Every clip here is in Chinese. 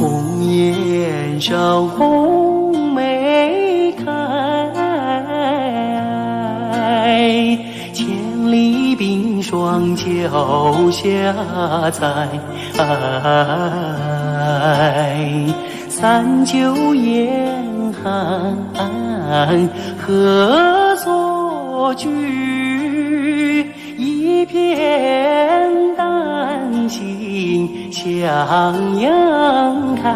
红颜上红梅开，千里冰霜脚下踩。三九严寒何所居？一片丹心向阳开，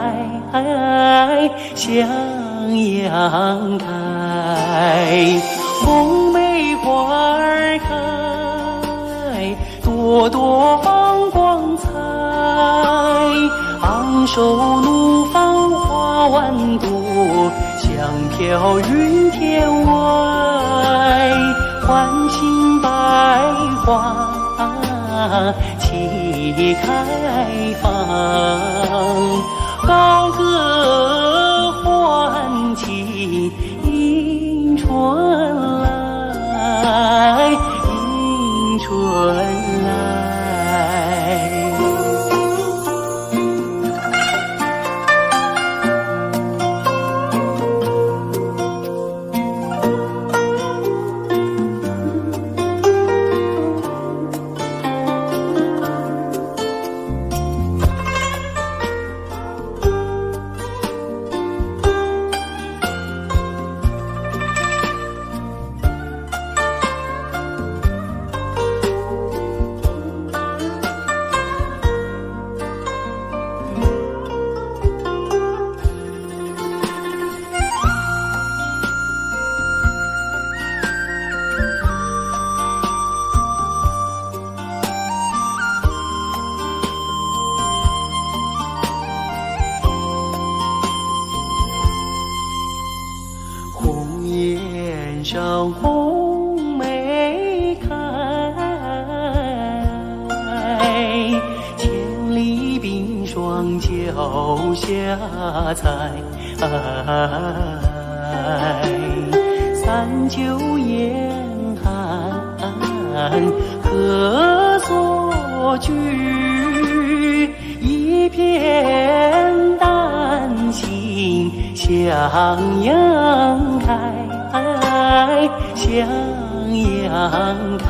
向阳开。红梅花儿开，朵朵放光彩。昂首怒放花万朵，香飘云天外。唤醒百花齐开放，高歌欢庆迎春来，迎春来。上红梅开，千里冰霜脚下踩。三九严寒何所居？一片丹心向阳开，向阳开。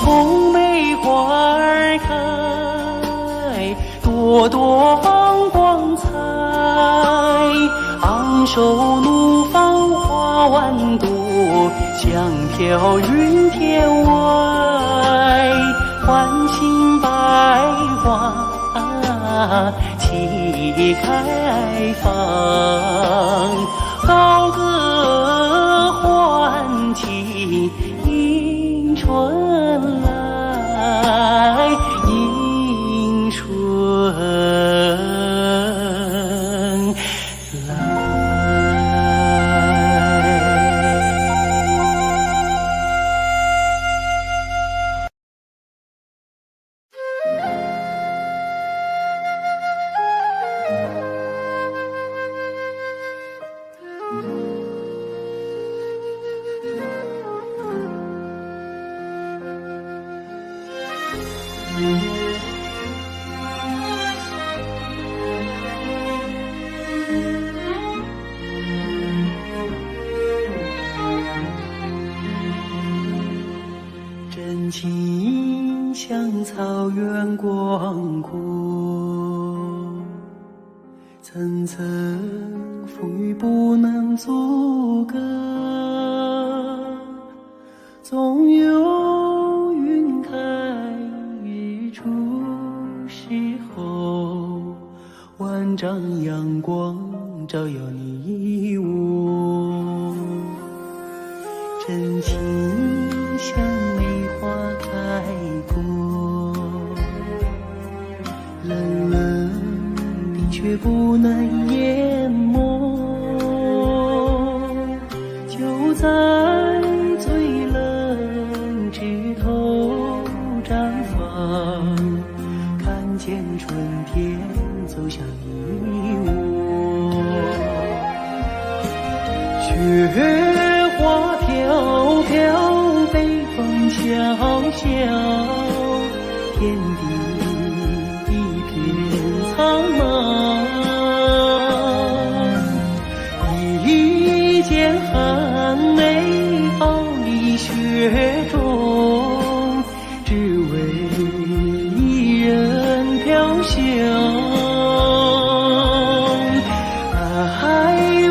红梅花儿开，朵朵放光彩。昂首怒放花万朵，香飘云天外。唤醒百花齐开放，高歌欢庆迎春来，迎春来。真情像草原广阔，层层风雨不能阻隔，总有云开日出时候，万丈阳光照耀你我。真情像梅花开过，冷冷的却不能淹没，就在最冷枝头绽放，看见春天走向你我。雪花飘飘，北风萧萧，天地一片苍茫。袖。爱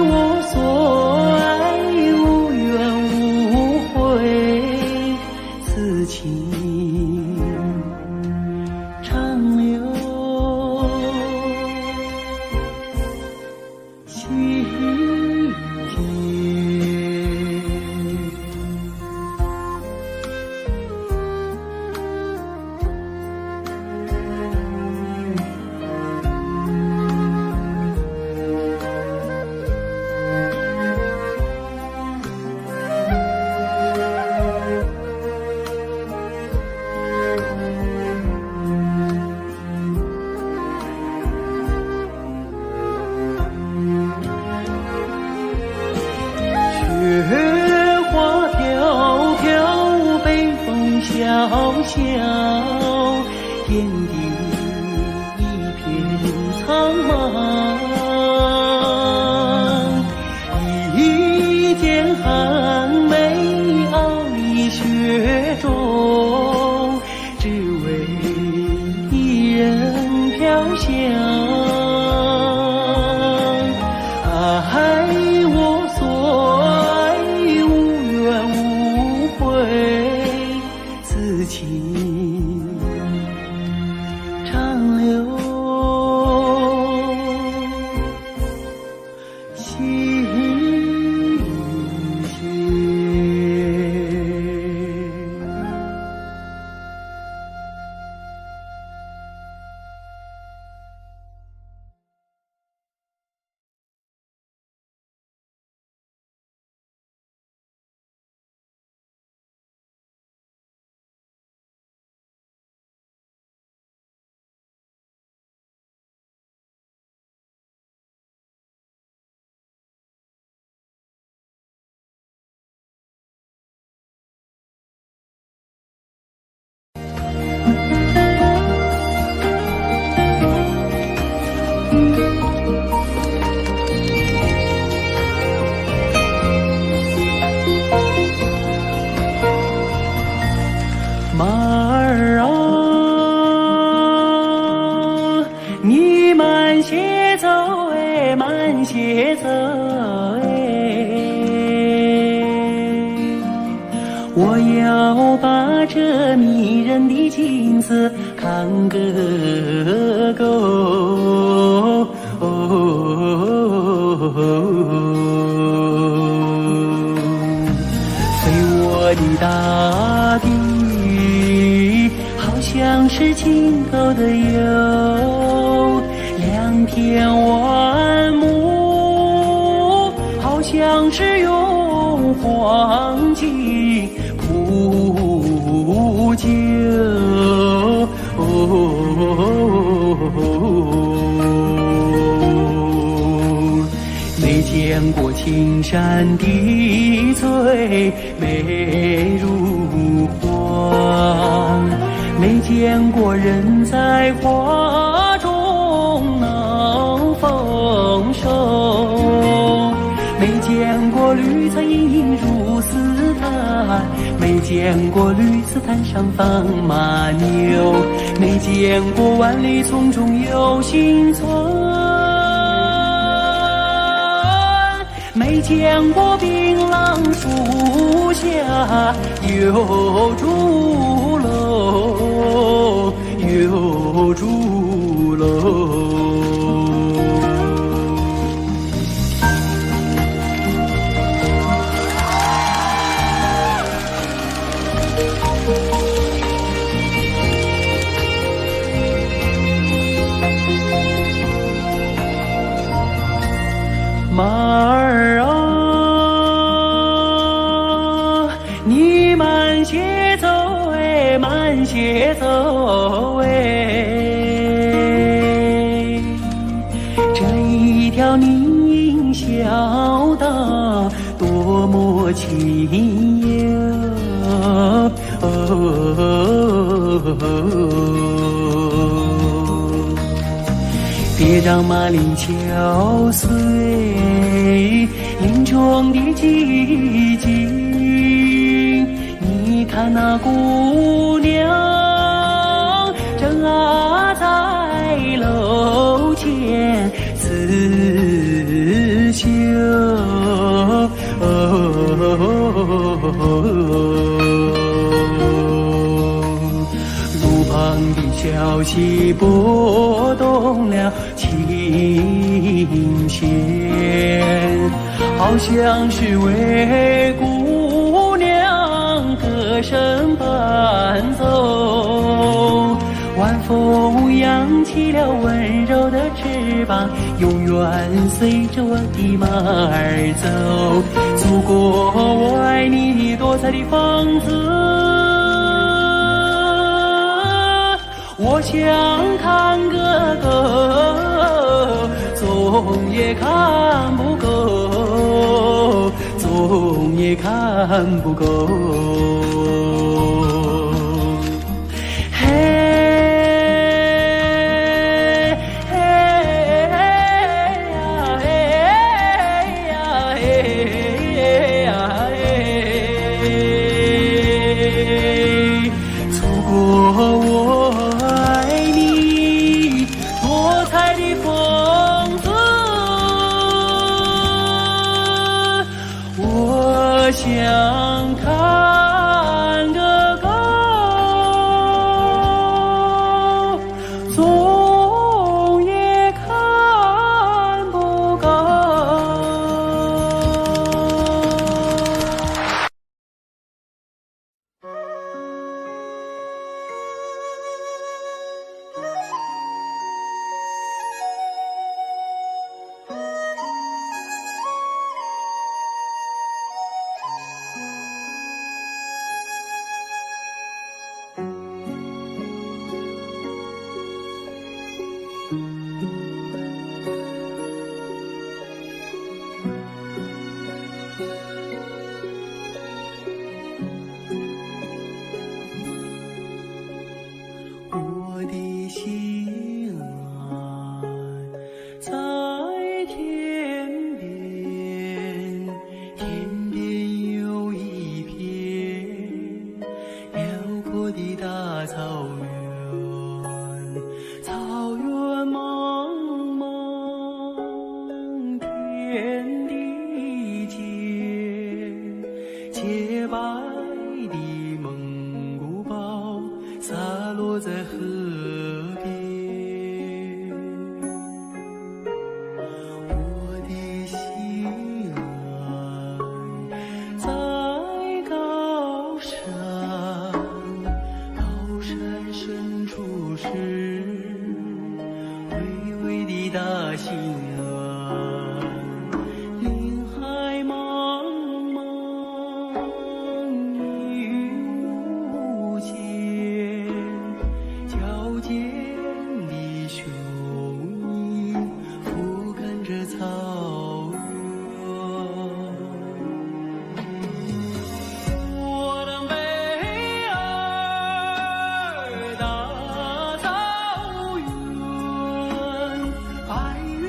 我所爱，无怨无悔，此情长留心间。雪花飘飘，北风萧萧，天地一片苍茫。一剑寒梅傲立雪中，只为一人飘香。爱我所此情长留心间。马儿啊，你慢些走哎，慢些走哎，我要把这迷人的情思看个够。随我的大地，好像是青沟的油，良田万亩，好像是用黄金铺就。没见过青山的翠美如画，没见过人在花中能丰收，没见过绿草茵茵如丝毯，没见过绿丝毯上放马牛，没见过万里丛中有新村，没见过槟榔树下有竹楼，有竹楼。马儿啊，你慢些走哎，慢些走哎，这一条宁小道多么清幽。别让马铃敲碎林中的寂静，你看那姑娘正在起拨动了琴弦，好像是为姑娘歌声伴奏。晚风扬起了温柔的翅膀，永远随着我的马儿走。祖国，我爱你多彩的风姿，我想看个够，总也看不够，总也看不够。我想看个够，总也看不够。我的心啊，在天边，天边有一片辽阔的大草原，草原茫茫，天地间，洁白的蒙古包洒落在河边，我的心爱在高山，高山深处是巍巍的大兴安，林海茫茫雨无间，矫健的雄鹰俯瞰着草原。我的美儿大草原，白云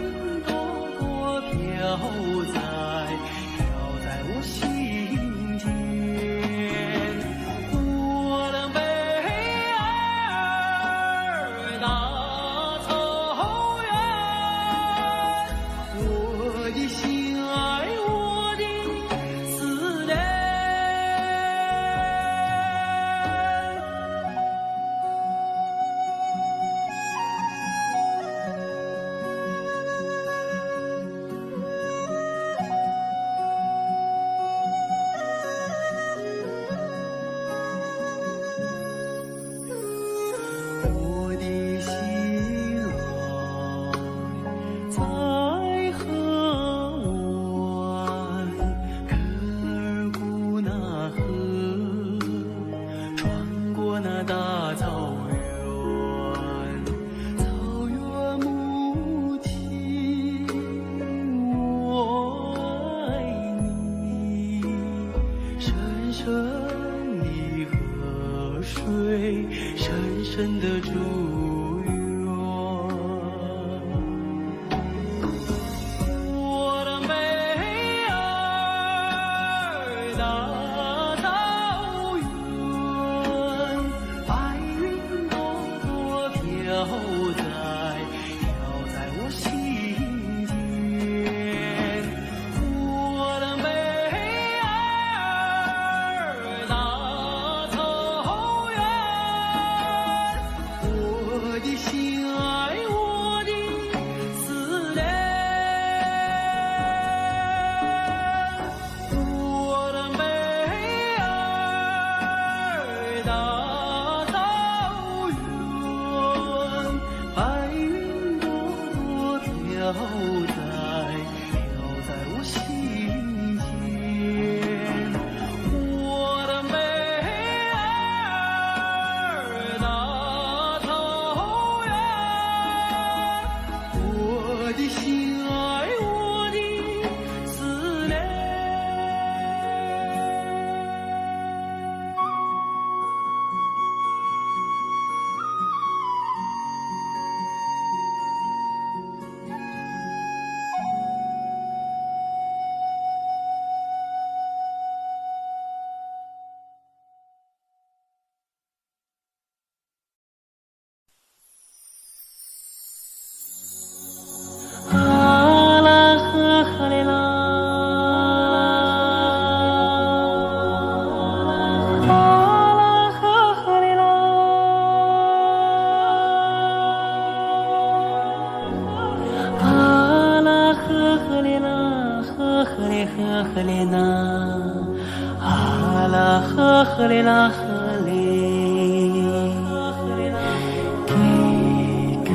嘞呵呵嘞呐，啊啦呵呵嘞啦呵嘞，给个。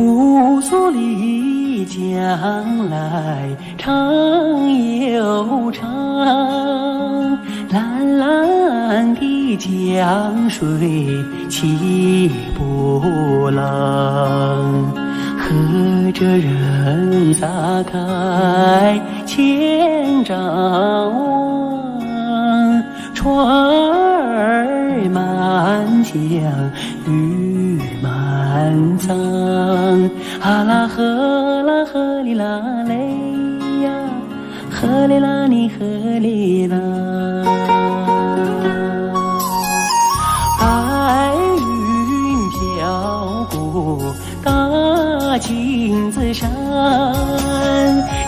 乌苏里江来长又长，蓝蓝的江水起波浪，和着人撒开千丈网，船儿满江鱼满仓，啊啦呵啦呵哩啦嘞呀，呵哩啦你呵哩啦，白云飘过大金子山，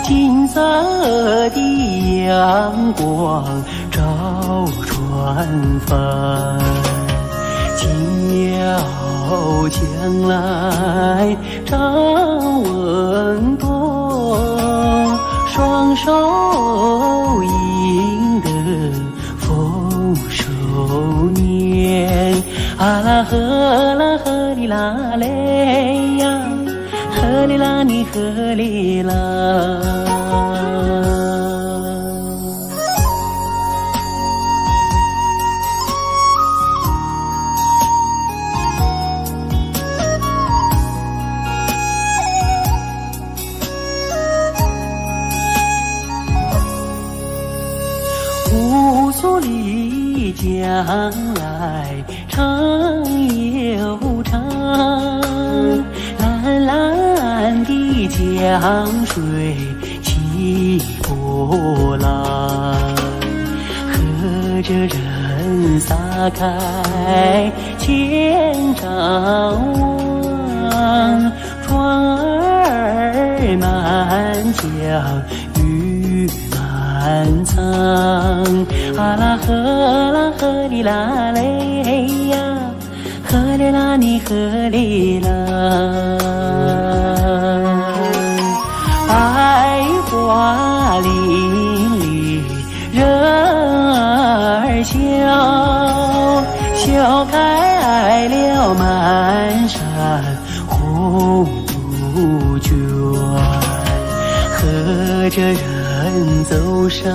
金色的阳光照船帆，要将来张文多，双手赢得丰收年，啊啦呵哩啦嘞呀，呵哩啦你呵哩啦。乌苏里江来长又长，蓝蓝的江水起波浪，和着人撒开千丈网，船儿满江鱼满仓，啊啦呵哩啦嘞呀，呵哩啦你呵哩啦，百花林里人儿笑，笑开了满山红杜鹃，和着人走上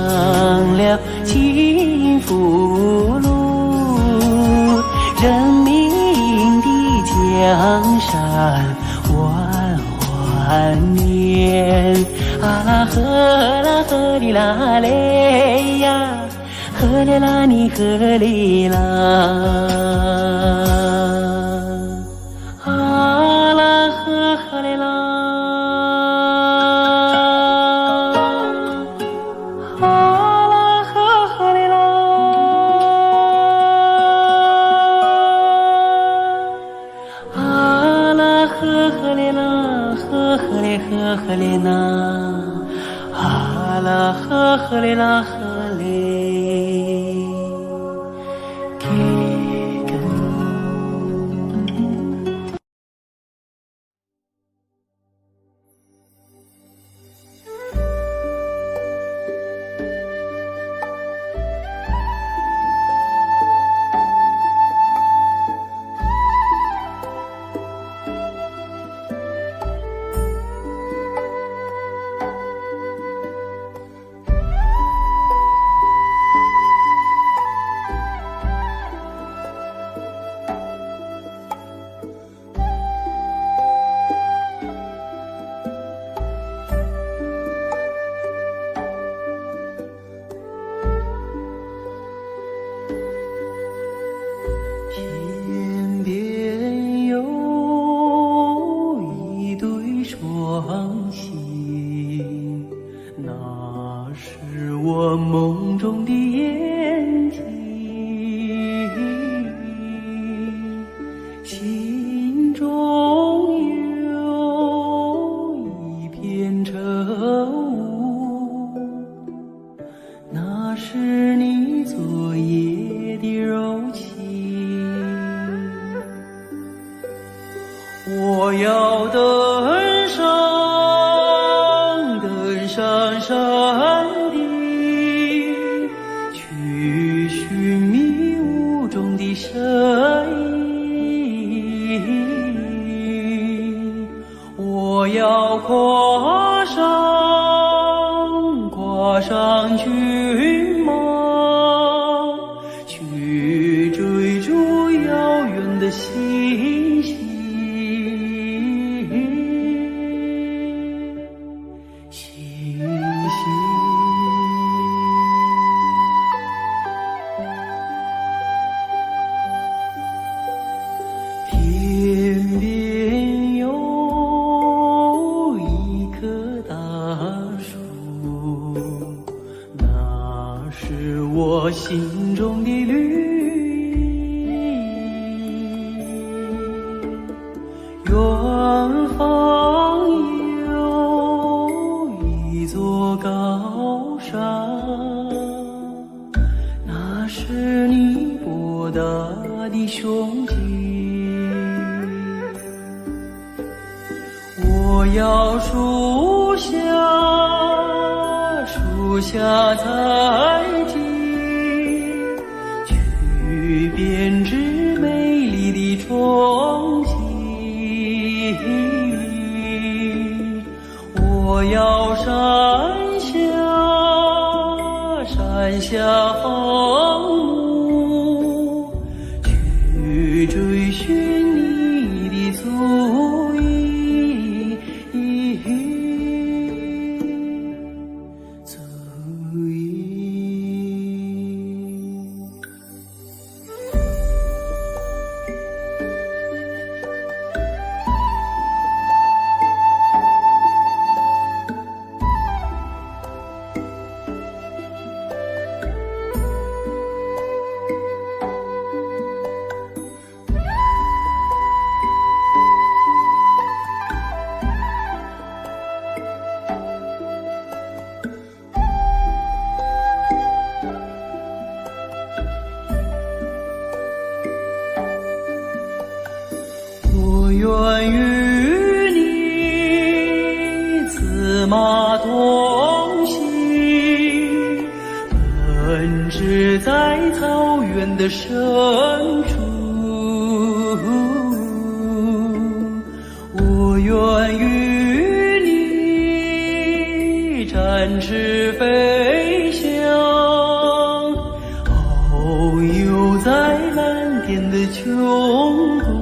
了幸福路，人民的江山万万年，啊啦呵哩啦嘞呀，呵哩啦你呵哩啦，啊啦呵哩啦。呵哩呐，啊啦呵哩啦呵哩，给个。双星，那是我梦中的眼睛，心要登上山顶，去寻迷雾中的身影。我要跨上骏马，去追逐遥远的星星。天边有一棵大树，那是我心中的绿意。远方有一座高山，那是你博大的胸襟。我要树下采集，去编织美丽的憧憬。我要山下放牧，去追寻你的足印。我愿与你策马同行，奔驰在草原的深处。我愿与你展翅飞翔，遨游在蓝天的穹谷。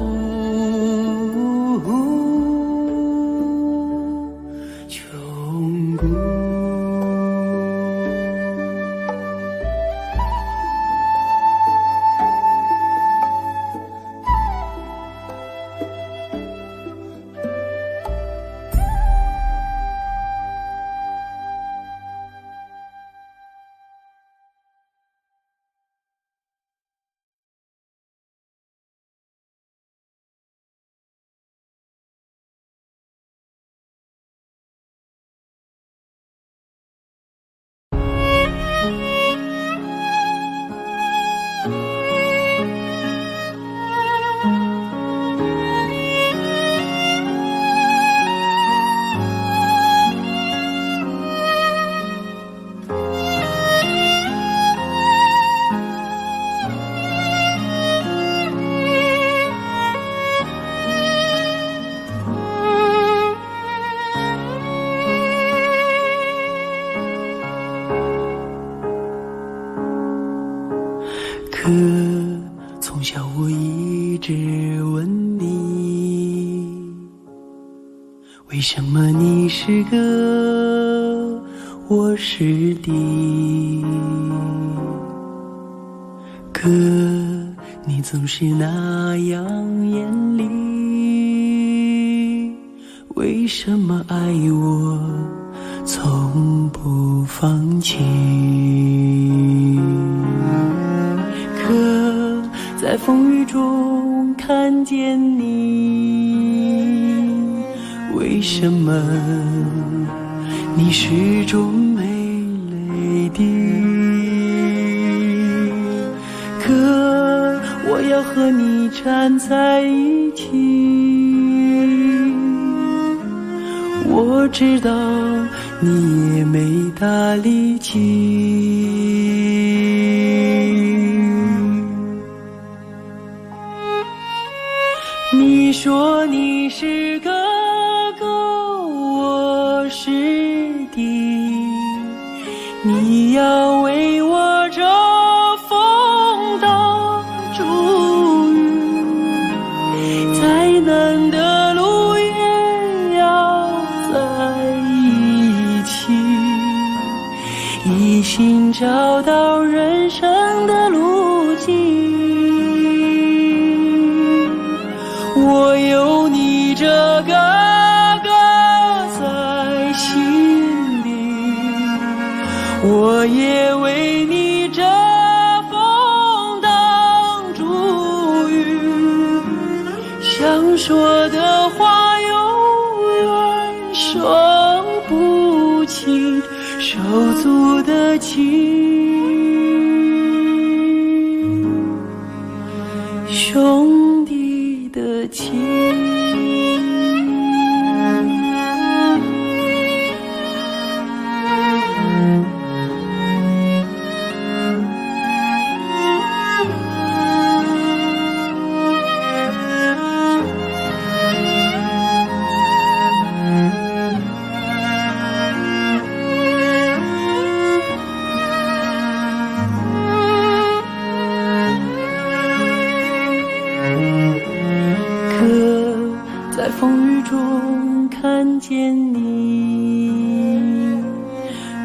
可从小我一直问你，为什么你是个，我是敌？可你总是那样严厉，为什么爱我从不放弃？可在风雨中看见你，为什么你始终没泪滴？可我要和你站在一起，我知道你也没大力气。你说你是哥哥，我是弟，你要为我遮风挡雨，再难的路也要在一起，一心找到人生的路径。我有你这个哥在心里，我也为你遮风挡住雨，想说的话永远说不清，手足的情，兄弟的情。在风雨中看见你，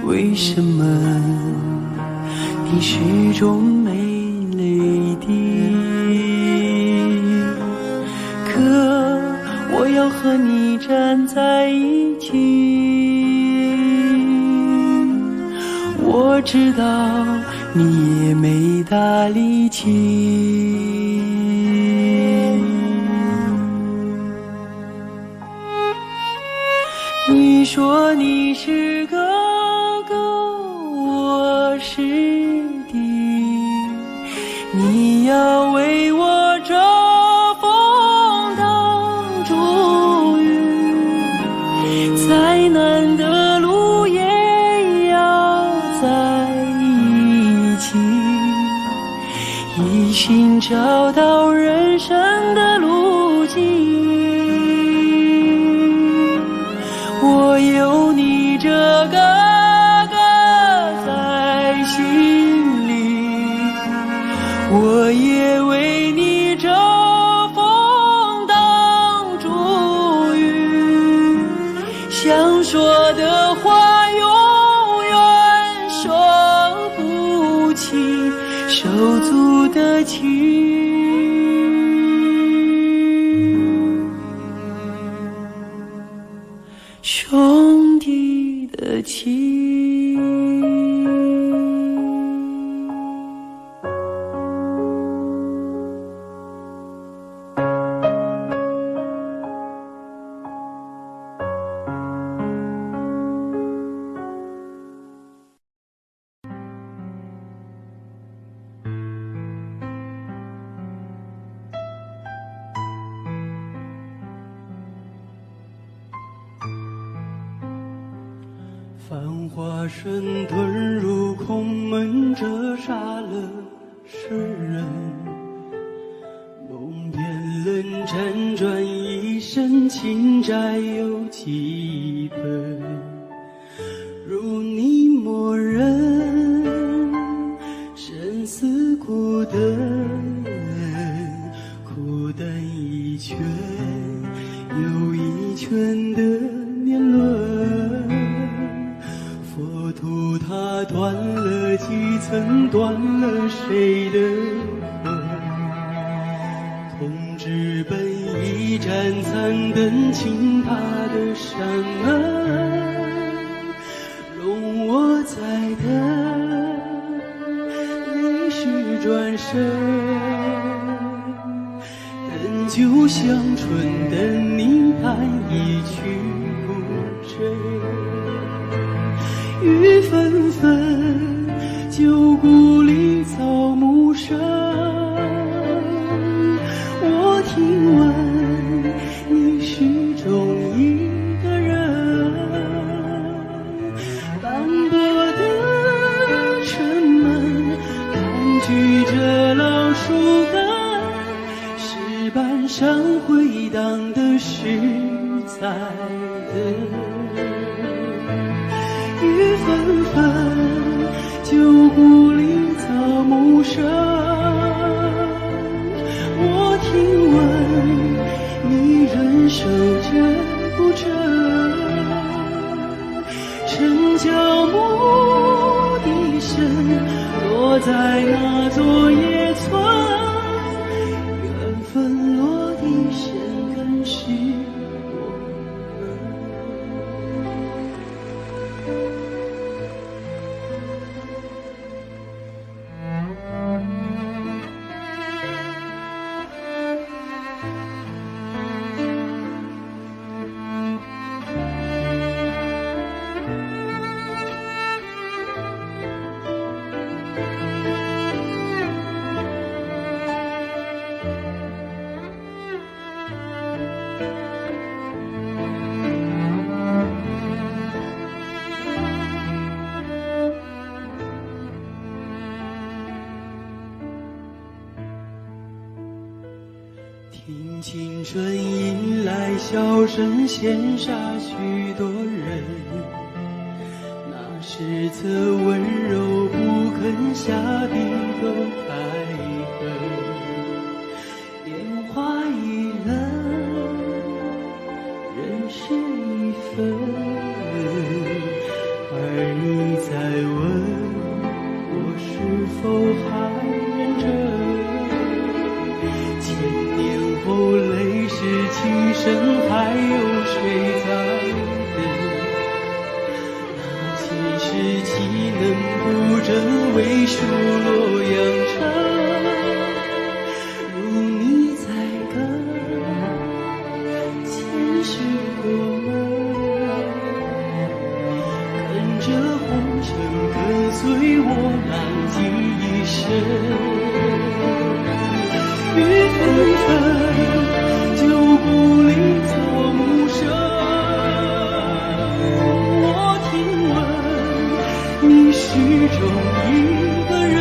为什么你始终没泪滴？可我要和你站在一起，我知道你也没大力气。你说你是哥哥，我是弟，你要为我遮风挡住雨，再难的路也要在一起，一心找到人生的路径。我有你这个哥在心里，我也为你遮风挡住雨，想说的话永远说不清，手足的情，兄弟的情。繁华声遁入空门，折煞了世人。梦偏冷辗转一生，情债有几本？如你默认，生死苦等，苦等一圈又一圈的年轮。佛土它断了几层，断了谁的魂？空纸本一盏残灯，倾塌的山门，容我再等，历史转身，等酒香醇，等你弹一曲古筝。雨纷纷，旧故里草木深。我听闻你始终一个人。举着老树干，石板上回荡的是彩灯。雨纷纷，旧故里草木深。我听闻你仍守着不成？城郊牧笛声落在那座野村，缘分落地生根是我们。听青春迎来笑声，羡煞许多人。那是侧温柔不肯下笔的开痕，烟花易冷，人事已分。而你在问我是否还认真？千年后泪湿情深，还有谁在等？那前世岂能不真，为数洛阳城？如你在跟，前世我们跟着红尘，跟随我浪迹一生。雨纷纷，旧故里草木深。我听闻你始终一个人，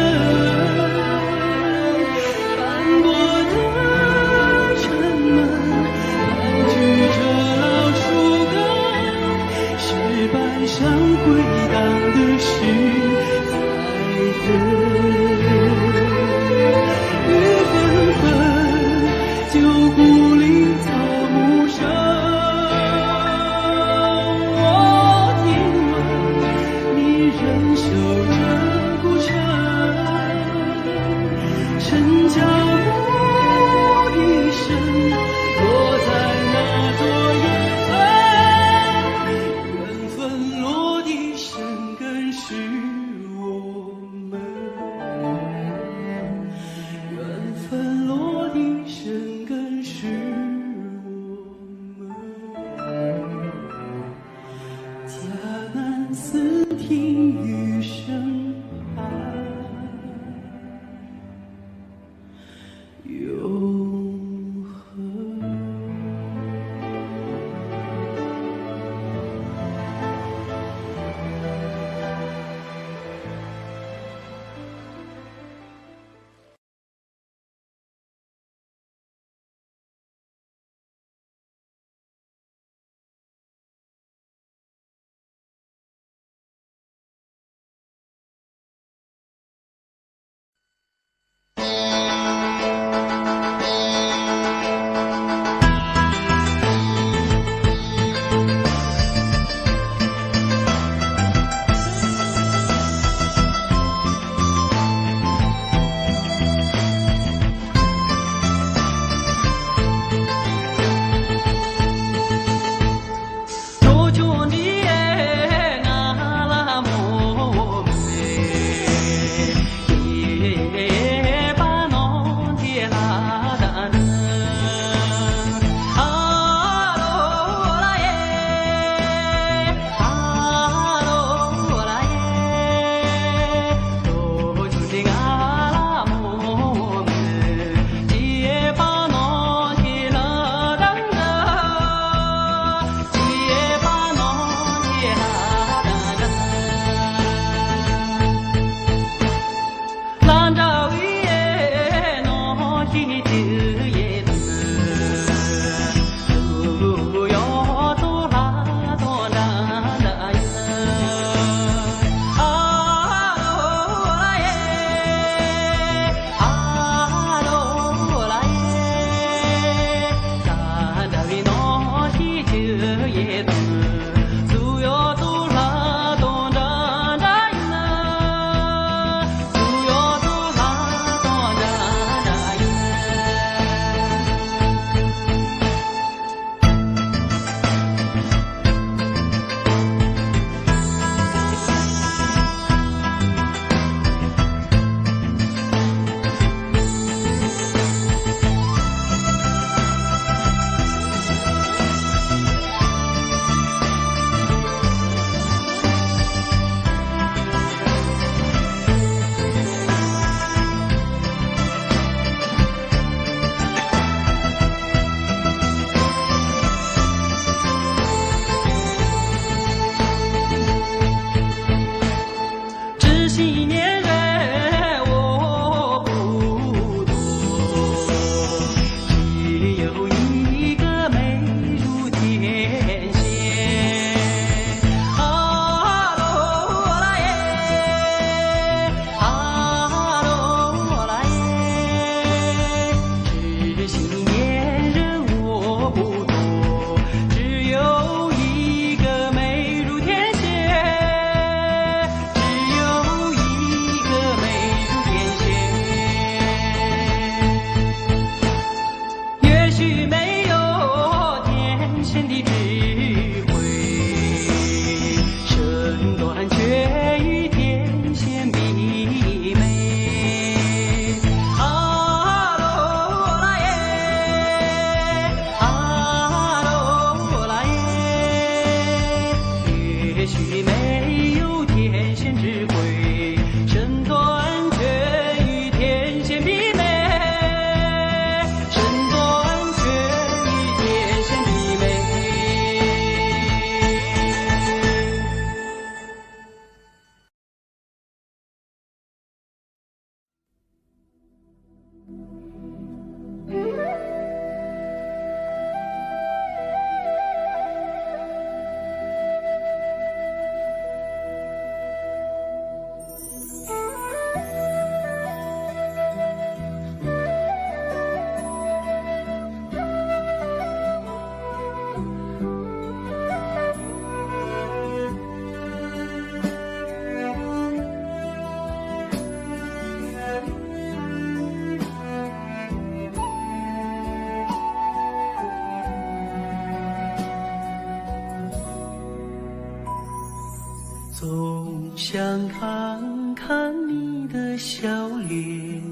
想看看你的笑脸，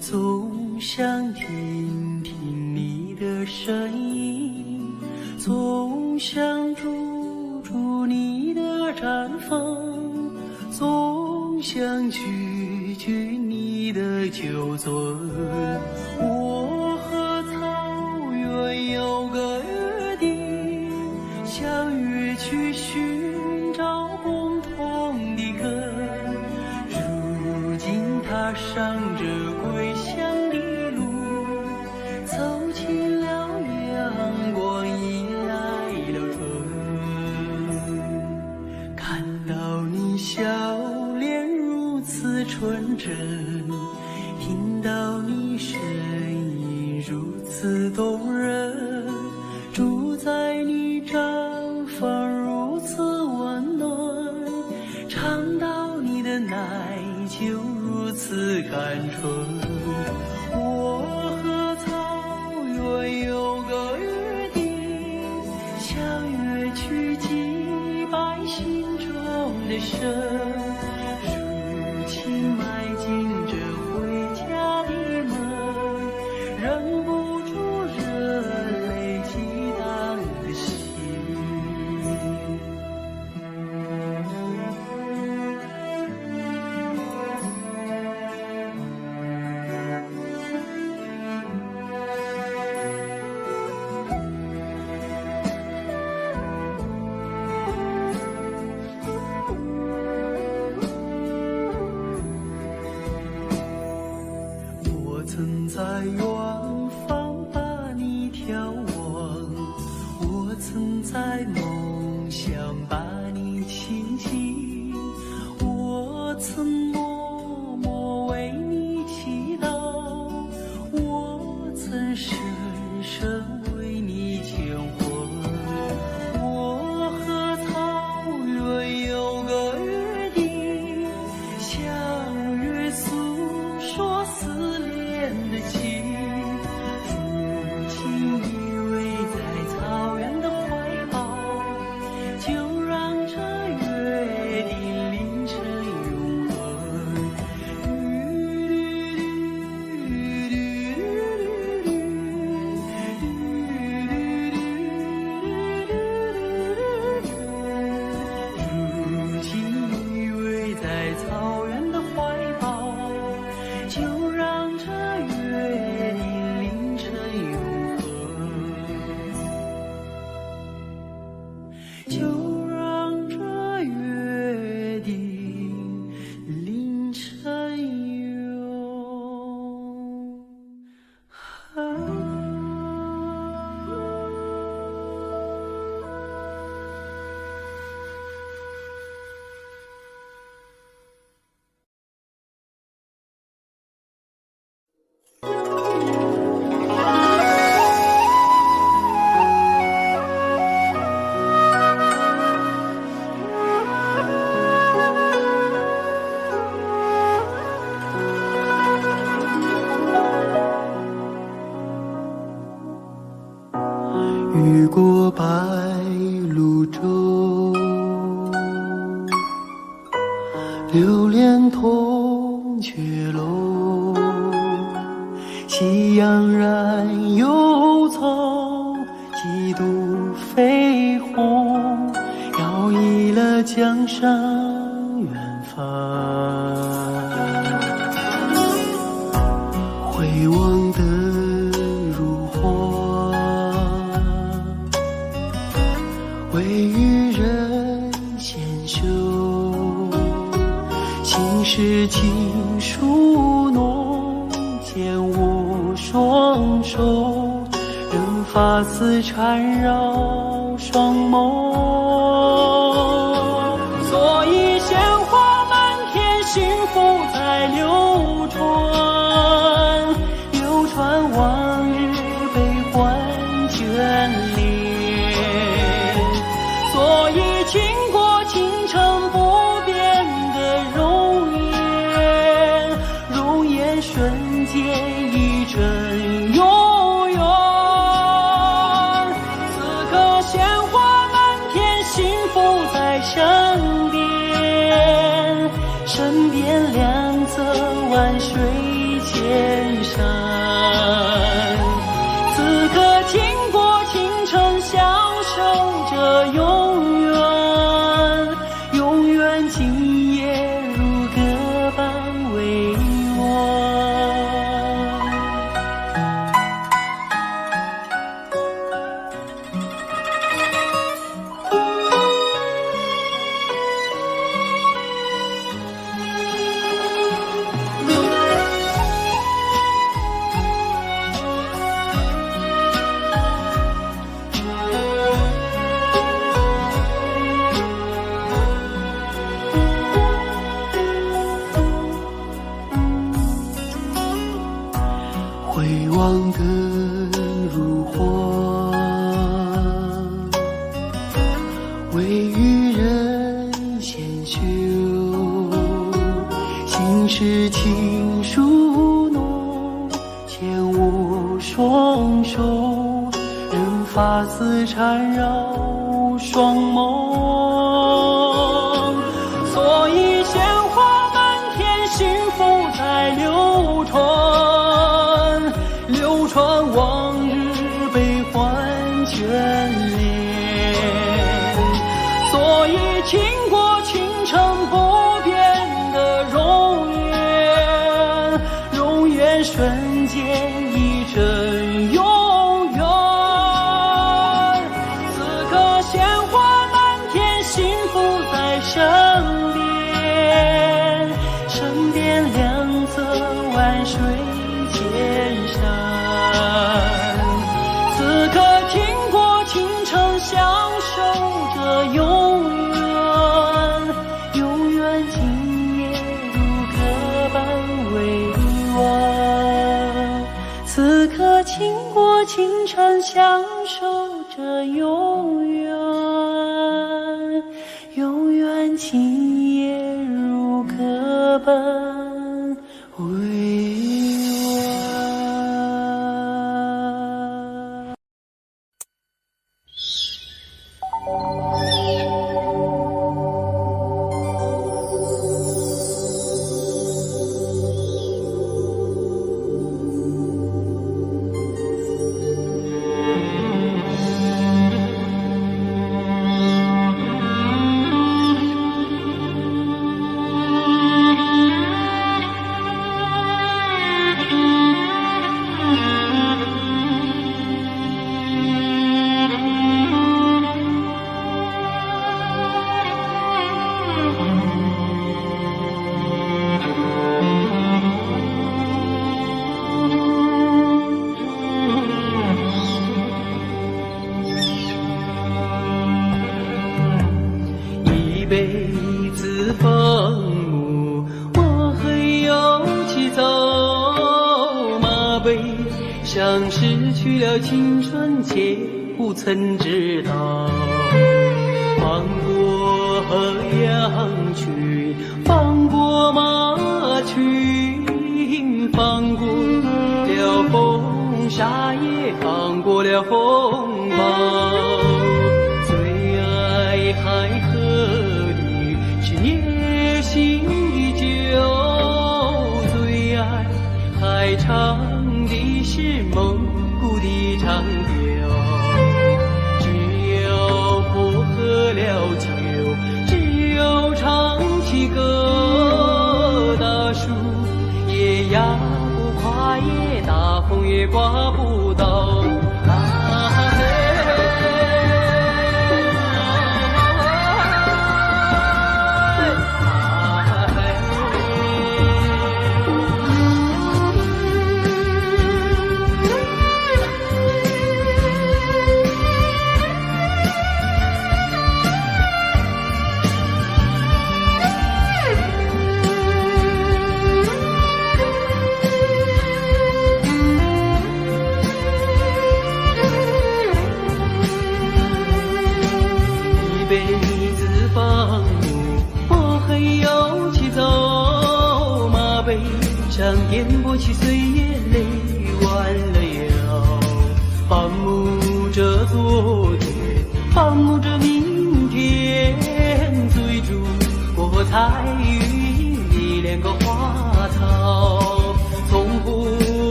总想听听你的声音，总想驻住你的绽放，总想句句你的酒樽。我和草原有个约定，相约去寻找共同的根。如今踏上这归乡的路，走进了阳光，迎来了春。看到你笑脸如此纯真，听到你声音如此动人，住在你毡房如此温暖，尝到你的奶酒如此甘醇。我和草原有个约定，相约去祭拜心中的神。如今迈进这回家的门，忍不住热泪激荡的心。我曾在远方把你眺望，我曾在梦想把你亲近，我曾默默为你祈祷，我曾深深为你牵魂。我和草原有个约定，相约诉说思念的情。如今依偎在草原的怀抱，就让这约定凌晨永恒。如今依偎在草原的怀抱，就让这约定凌晨永恒，就让这约定凌晨永恒。越过白鹭洲，流连铜雀楼，喜洋然有草，几度绯红，摇曳了江山远方。回望的如画，微与人纤袖，心事情书浓，牵我双手，任发丝缠绕双眸。所以鲜花满天，幸福在流传，流传往日悲欢眷恋。所以倾国倾城不变的容颜，容颜瞬间一阵永远。此刻鲜花满天，幸福在身边，万水千山。此刻倾国倾城，享受着永远，永远今夜如歌般为我。回望更如火，为予人先修。心事情书浓，牵我双手，任发丝缠绕双眸。所以鲜花满天，幸福在流传，流传往日悲欢眷恋。所以倾国倾城不变的容颜，容颜瞬间一真永远。此刻鲜花满天，幸福在身边，身边两侧万水千山。此刻倾国倾城，享受着永远，永远今夜如歌般为我。此刻倾国倾城，享受着永远，永远今夜如歌般为我。一辈子风物，我很有气走马背，像失去了青春，且不曾知道。放过河羊群，放过马群，放过了风沙，也放过了风暴。最爱海河里是烈性的酒，最爱海唱的是蒙古的长调。只有不喝了酒，只有唱起歌，大树也压不垮，也大风也刮不倒。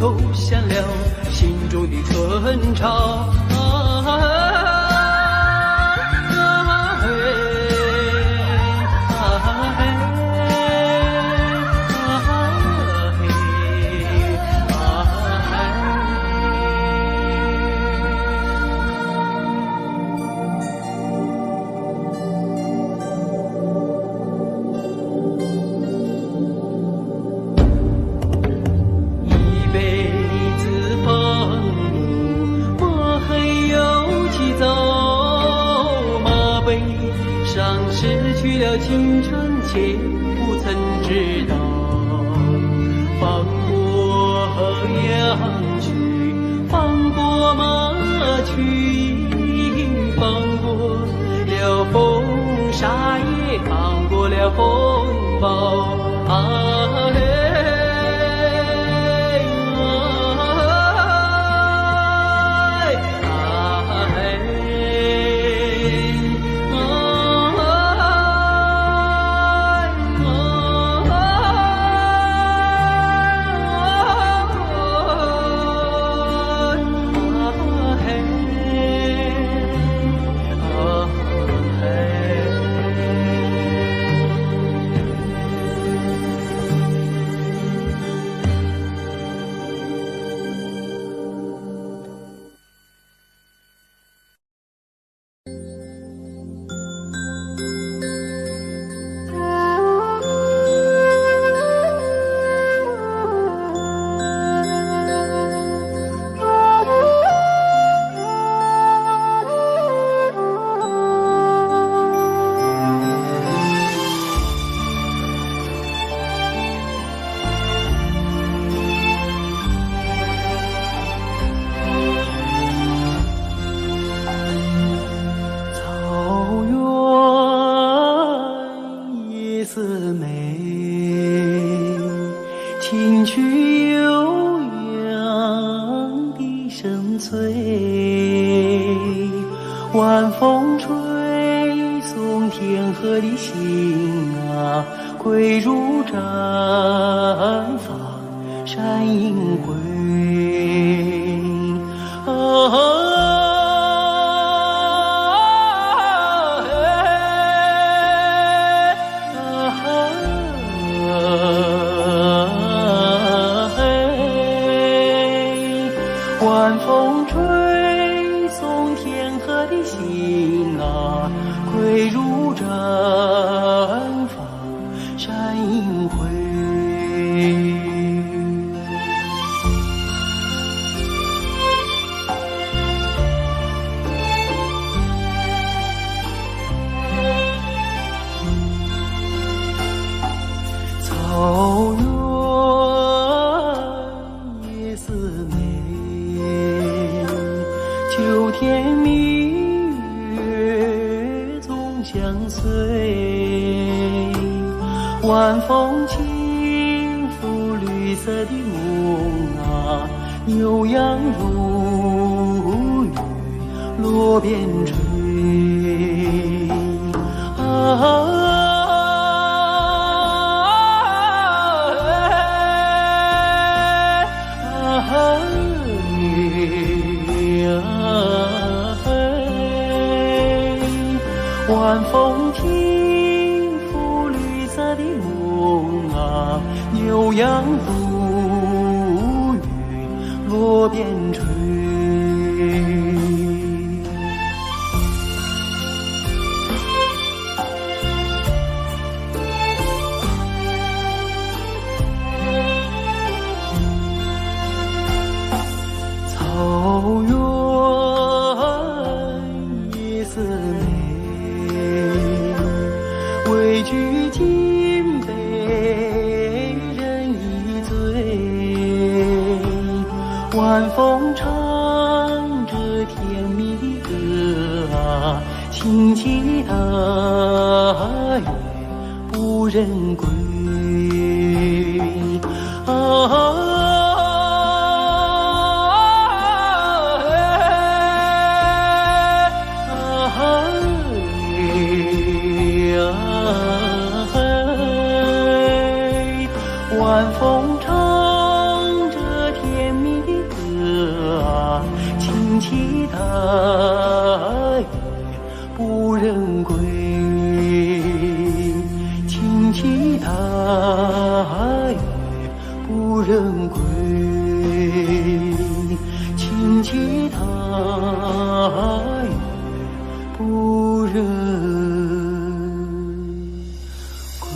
口响了心中的春潮。失去了青春，却不曾知道，放过羊群，放过马群，放过了风沙，也放过了风暴。听去悠扬的声催，晚风吹送天河的星啊，归如绽放闪银辉。晚风吹送天河的星啊，归如绽放闪银辉。草原夜色美，秋天明月总相随，晚风轻拂绿色的梦啊，悠扬如雨落边吹。晚风轻拂绿色的梦啊，悠扬如雨落边吹。草原夜色美，畏惧金杯人一醉，晚风唱着甜蜜的歌啊，轻骑大雁不忍归。晚风唱着甜轻期待不忍归，轻期待不忍归，轻期待不忍归。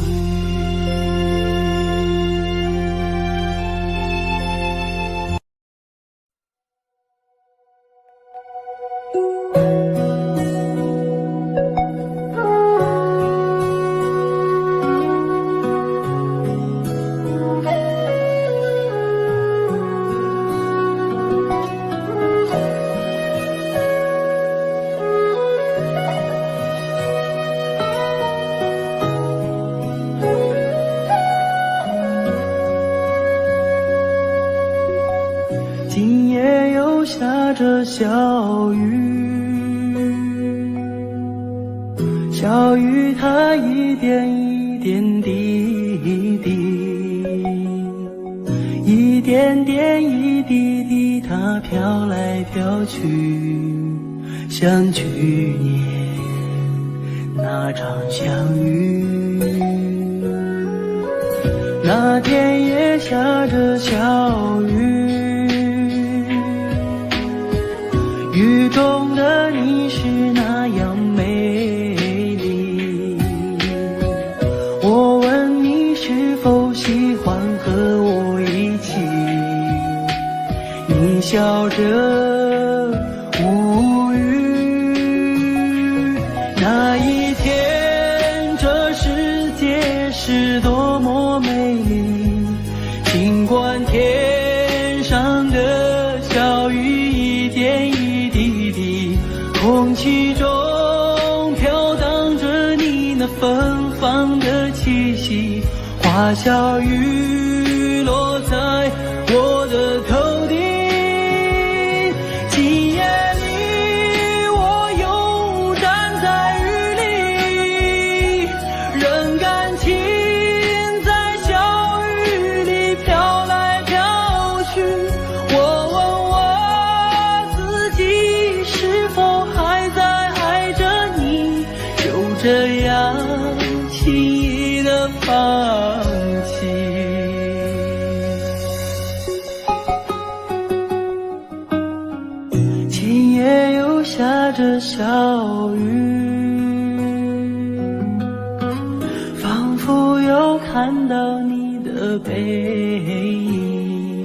今夜又下着小雨，小雨它一点一点滴滴，一点点一滴滴，它飘来飘去，像去年那场相遇。那天也下着小雨，雨中的你是那样美丽，我问你是否喜欢和我一起，你笑着无语。那一天这世界是多么美丽，尽管天上的小雨一点一滴，空气中飘荡着你那芬芳的气息，花小雨落在我的头顶。今夜里我又站在雨里，任感情在小雨里飘来飘去，我问我自己是否还在爱着你，就这样轻易地放弃。今夜又下着小雨，仿佛又看到你的背影，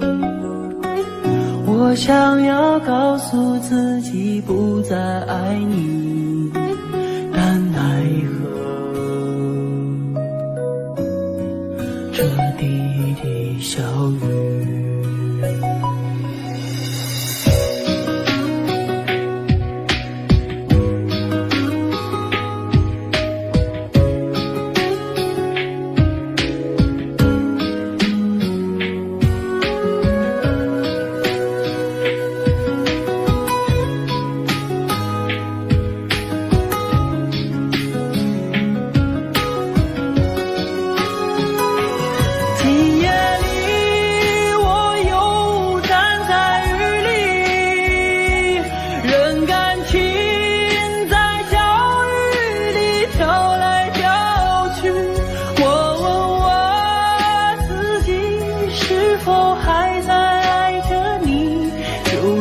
我想要告诉自己不再爱你，但奈何这滴滴小雨。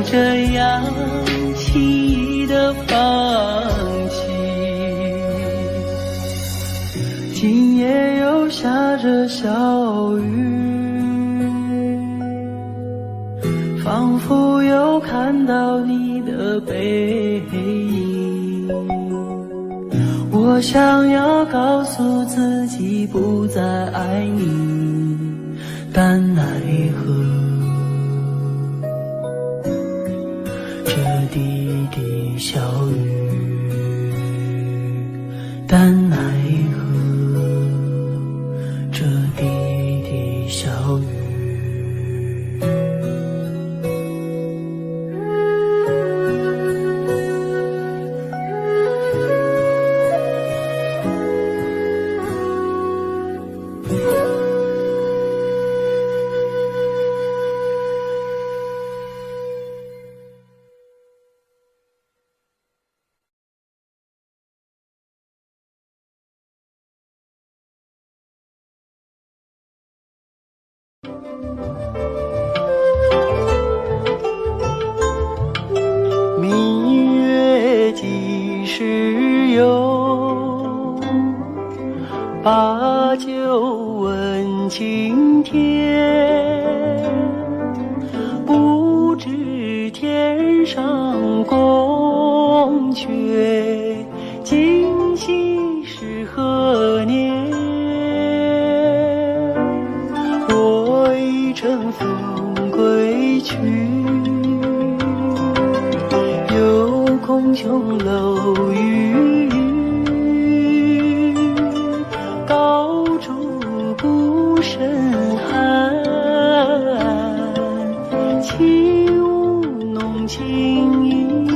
这样轻易地放弃。今夜又下着小雨，仿佛又看到你的背影，我想要告诉自己不再爱你，但奈何滴滴小雨，但奈何这滴滴小雨。明月几时有？把酒问青天。不知天上宫阙，今夕是何年？我已乘风归去，又空琼楼玉宇，高处不胜寒。起舞弄清影，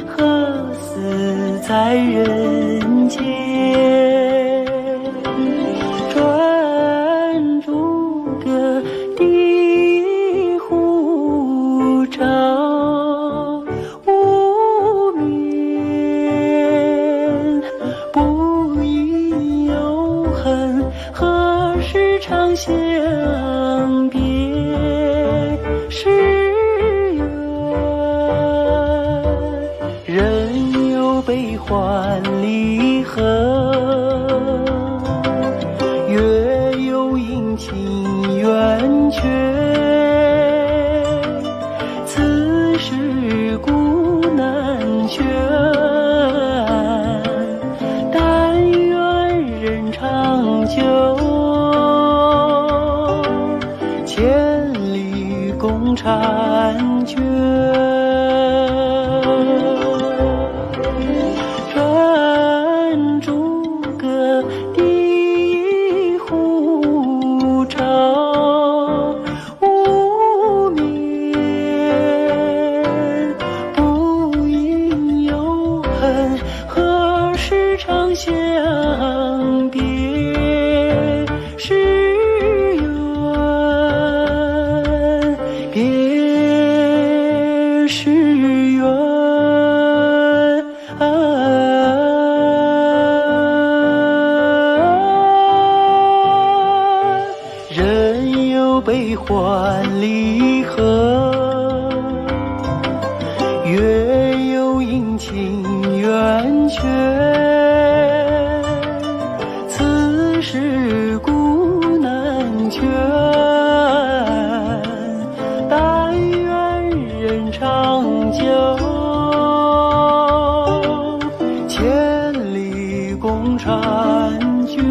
何似在人间？转朱阁，低壶照，无眠。不应有恨，何时长相别？是缘，人有悲欢离合，月有阴晴圆缺。此事古难全，但愿人长久。千里共婵娟，转朱阁，低壶照，无眠。不应有恨，何时长相别？是别是缘，人有悲欢离合，月有阴晴圆缺。此事古难全，但愿人长久。千里共婵娟。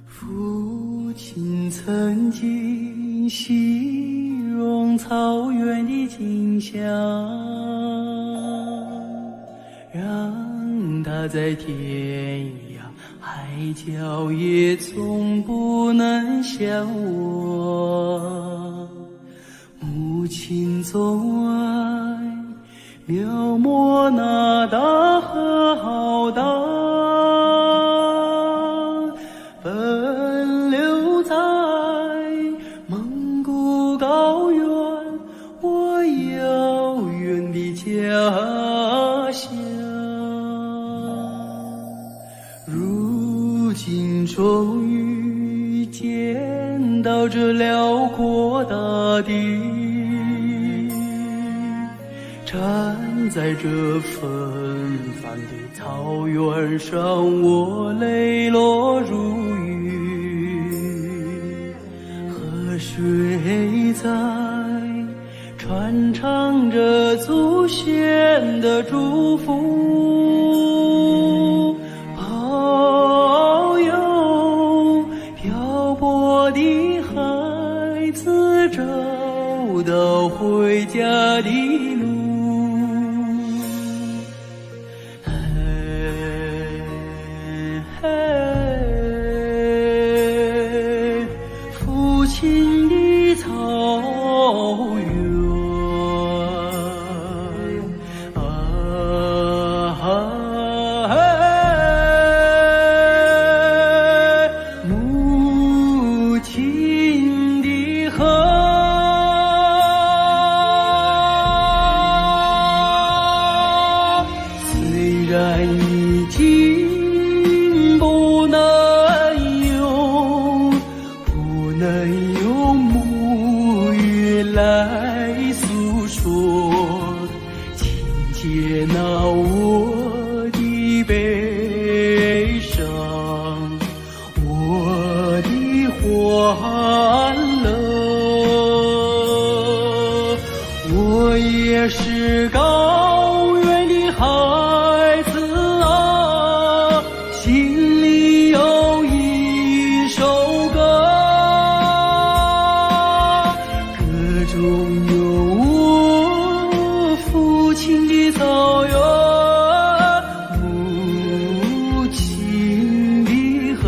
父亲曾经形容草原的景象，让他在天涯海角也从不能想我。母亲总爱描摹那大河浩荡，奔流在蒙古高原，我遥远的家乡。如今终于见到这辽阔大地，站在这纷繁的草原上，我泪落如雨。河水在传唱着祖先的祝福，保佑漂泊的海次找到回家的路。父亲的草原母亲的河，虽然已经不能用母语来诉说，请接纳我的悲伤，我的欢乐。我也是高原的孩子啊，心里有一首歌，歌中有我父亲的草原，母亲的河。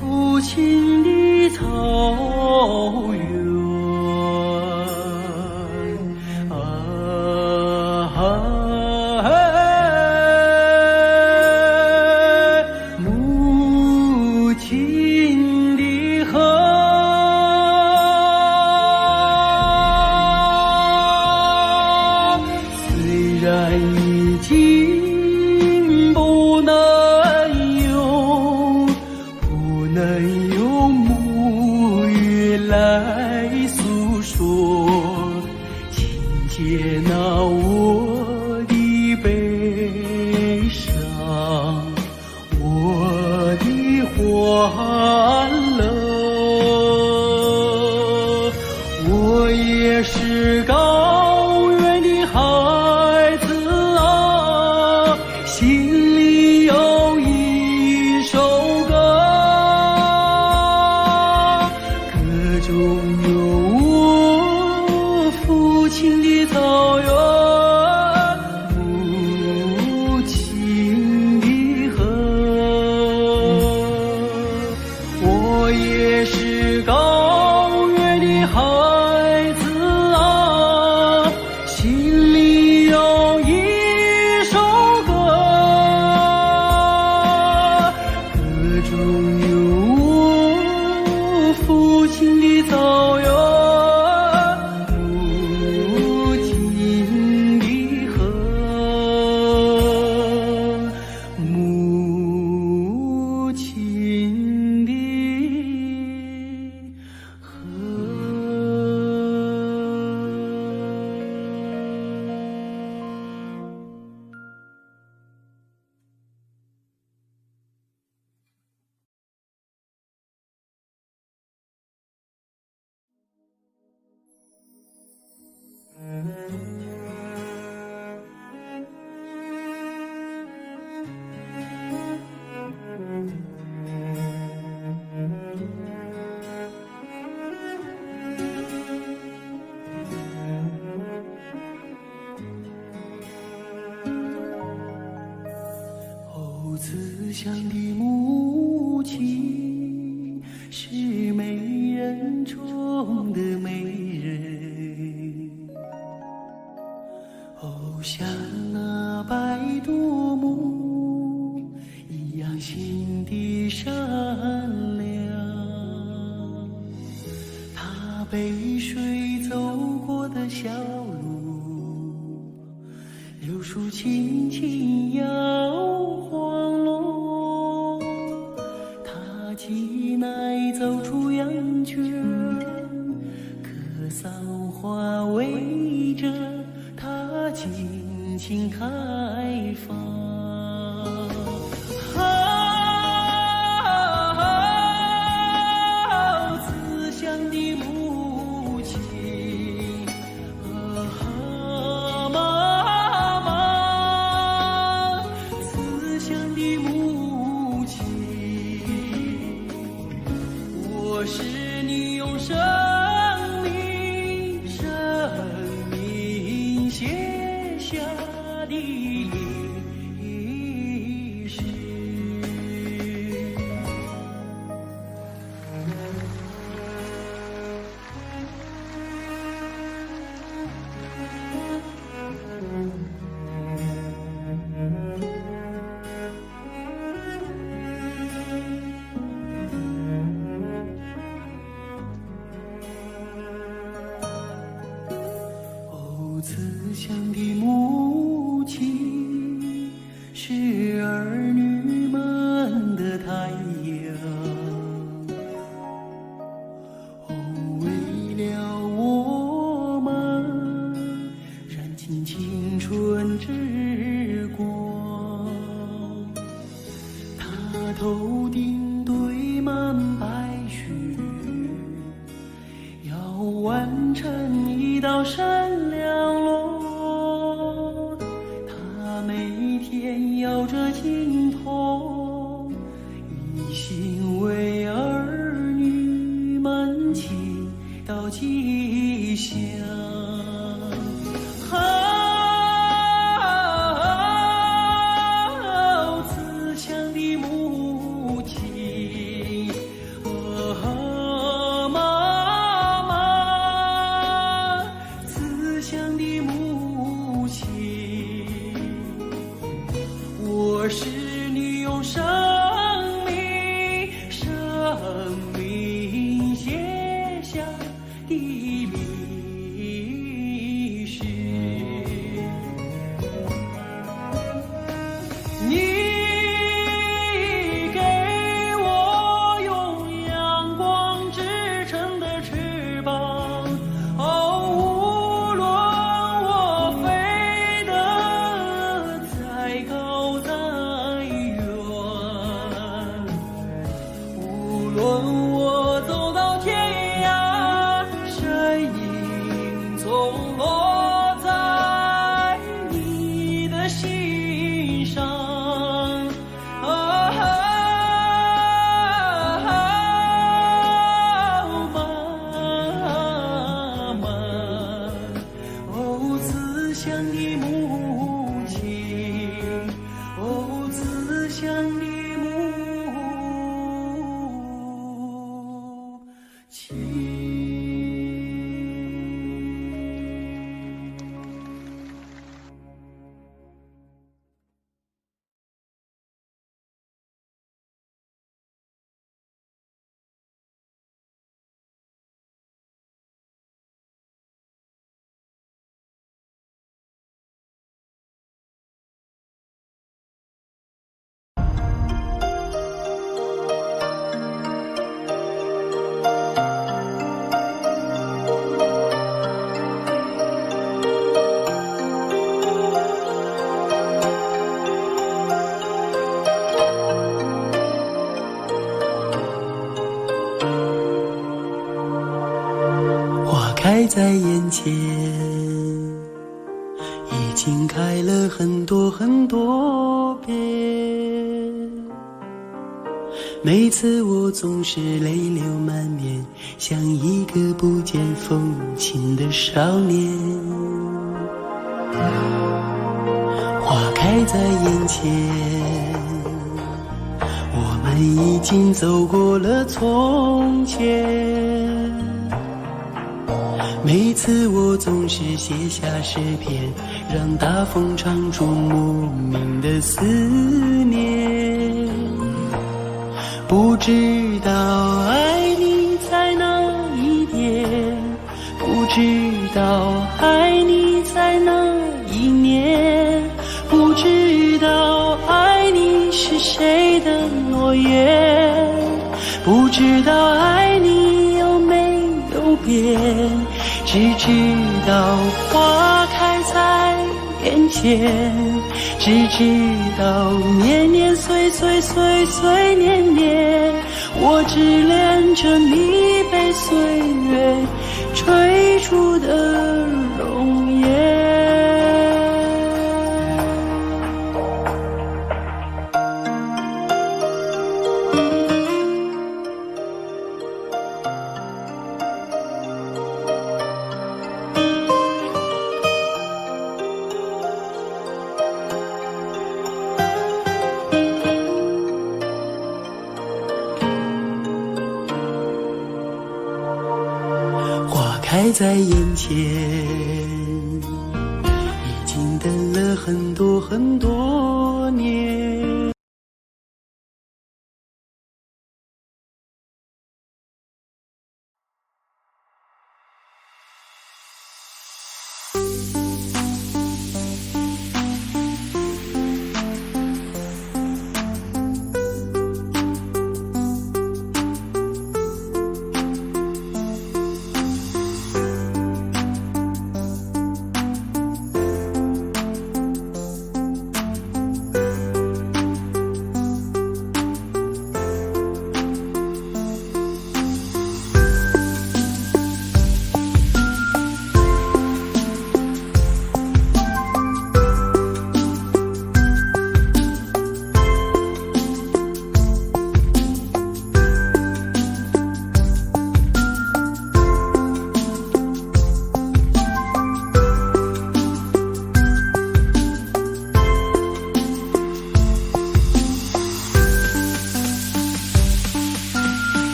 父亲的草原母亲的河，虽然已经不能用母语来诉说，请接纳我的悲伤，我的欢乐。我也是高原的孩子啊，心里有一首歌，歌中有我父亲的草原，母亲的河。我也是高原的孩子啊，心里有一首歌，歌中有我父亲的草原，母亲的河，母亲的河。哦，慈祥的母亲是美人中的美人，哦，像那白度母一样心地善良。她背水走过的小路，柳树轻轻摇晃落，头顶堆满白雪，要完成一道闪亮路。他每天摇着金铜，一心为儿女们祈祷吉祥。慈祥的母亲，妈妈，慈祥的母亲，我是你用生命写下的历史。你给我用阳光织成的翅膀，哦，无论我飞得再高再远，无论我走到天涯，身影总落在你的心上。慈祥的母亲，哦，慈祥的母亲。开在眼前，已经开了很多很多遍。每次我总是泪流满面，像一个不见风情的少年。花开在眼前，我们已经走过了从前。每次我总是写下诗篇，让大风唱出莫名的思念。不知道爱你在哪一点，不知道爱你在哪一年，不知道爱你是谁的诺言，不知道爱你有没有变。只知道花开在眼前，只知道年年岁岁岁岁年年，我只恋着你被岁月追逐的容颜。开在眼前，已经等了很多很多年。